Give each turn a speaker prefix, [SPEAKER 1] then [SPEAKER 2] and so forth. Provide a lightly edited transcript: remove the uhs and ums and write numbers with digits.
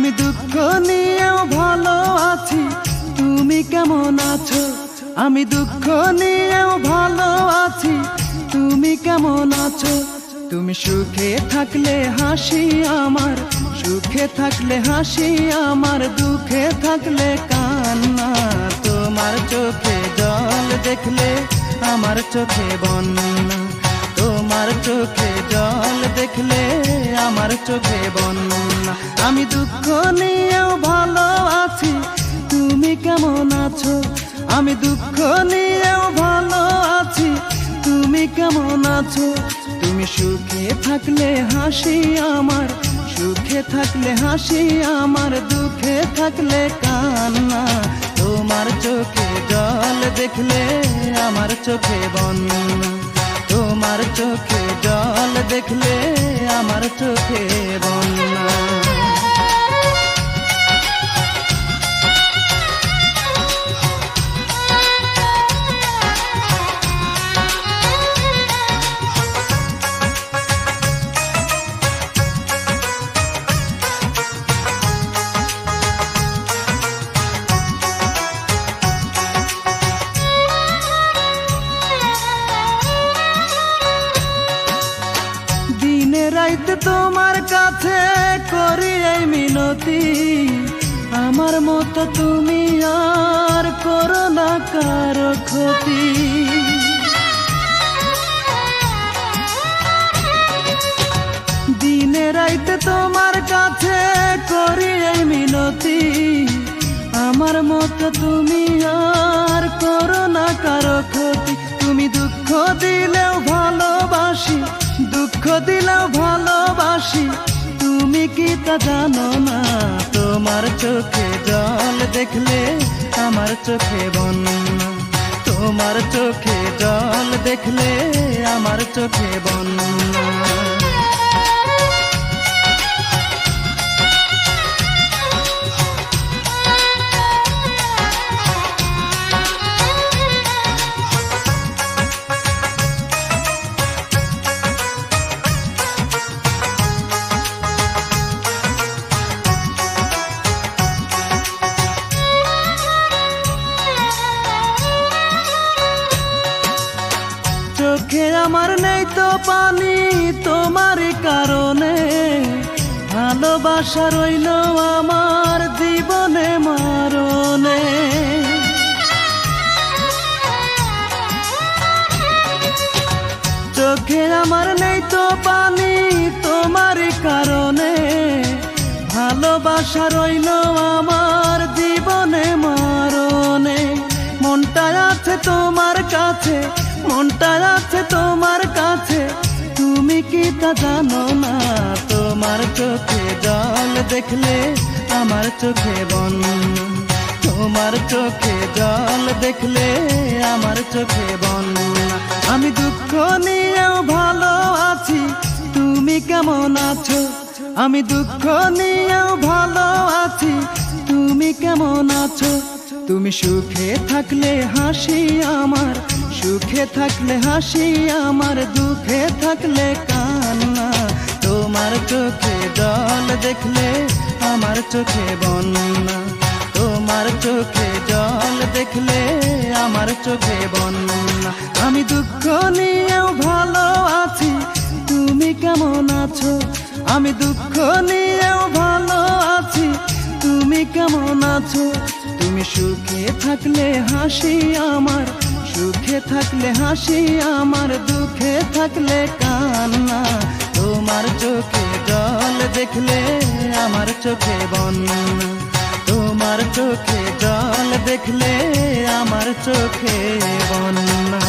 [SPEAKER 1] আমি দুঃখ নিয়েও ভালো আছি, তুমি কেমন আছো? আমি দুঃখ নিয়েও ভালো আছি, তুমি কেমন আছো? তুমি সুখে থাকলে হাসি আমার, সুখে থাকলে হাসি আমার, দুঃখে থাকলে কান্না। তোমার চোখে জল দেখলে আমার চোখে বন্যা, তোমার চোখে জল দেখলে আমার চোখে বন্যা। আমি দুঃখ নিয়েও ভালো আছি, তুমি কেমন আছো? আমি দুঃখ নিয়েও ভালো আছি, তুমি কেমন আছো? তুমি সুখে থাকলে হাসি আমার, সুখে থাকলে হাসি আমার, দুঃখে থাকলে কান্না। তোমার চোখে জল দেখলে আমার চোখে বন্যা, তোমার চোখে জল দেখলে আমার চোখে বন্যা। রাইতে তোমার কাছে করি এই মিনতি, আমার মতো তুমি আর করো না কারো ক্ষতি। দিনে রাইতে তোমার কাছে করি এই মিনতি, আমার মতো তুমি আর করো না কারো ক্ষতি। তুমি দুঃখ দিলেও ভালোবাসি, দুঃখ দিলেও ভালোবাসি, তুমি কি তা জানো না? তোমার চোখে জল দেখলে আমার চোখে বন্যা, তোমার চোখে জল দেখলে আমার চোখে বন্যা। চোখে আমার নেই তো পানি তোমার কারণে, ভালোবাসা রইল আমার জীবনে মরণে। চোখে আমার নেই তো পানি তোমার কারণে, ভালোবাসা রইল আমার জীবনে মরণে। মনটা আছে তোমার কাছে, মনটা আছে তোমার কাছে, তুমি কি তা জানো না? তোমার চোখে জল দেখলে আমার চোখে বন্যা, তোমার চোখে জল দেখলে আমার চোখে বন্যা। আমি দুঃখ নিয়েও ভালো আছি, তুমি কেমন আছো? আমি দুঃখ নিয়েও ভালো আছি, তুমি কেমন আছো? তুমি সুখে থাকলে হাসি আমার, সুখে থাকলে হাসি আমার, দুঃখে থাকলে কান্না। তোমার চোখে জল দেখলে আমার চোখে বন্যা, তোমার চোখে জল দেখলে আমার চোখে বন্যা। আমি দুঃখ নিয়েও ভালো আছি, তুমি কেমন আছো? আমি দুঃখ নিয়েও ভালো আছি, তুমি কেমন আছো? তুমি সুখে থাকলে হাসি আমার, সুখে থাকলে হাসি আমার, দুঃখে থাকলে কান্না। তোমার চোখে জল দেখলে আমার চোখে বন্যা, তোমার চোখে জল দেখলে আমার চোখে বন্যা।